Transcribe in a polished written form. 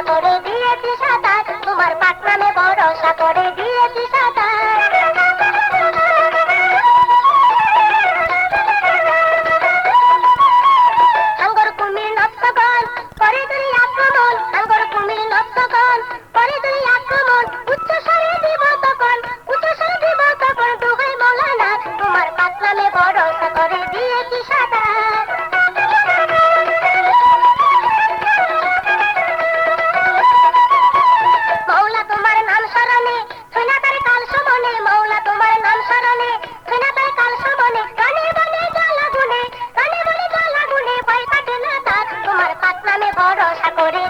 করে দিয়েছি সাঁতার, তোমার পাকনামে ভরসা করে দিয়েছি সাঁতার। আঙ্গর কুমির নকশগণ করে তুই আক্রমণ, আঙ্গর কুমির নকশগণ করে তুই আক্রমণ। উচ্চ স্বরে দিব তখন, উচ্চ স্বরে দিব তখন ডুবে মৌলানা, তোমার পাকনামে ভরসা করে দিয়েছি সাঁতার। মৌলা তোমার নাম স্মরণে থইনা তার কাল সমনে, মৌলা তোমার নাম স্মরণে থইনা তার কাল সমনে। গানে বলে জ্বালা গুনে, গানে বলে জ্বালা গুনে, ভয় কাটে না তার, তোমার পাকনামে ভরসা করে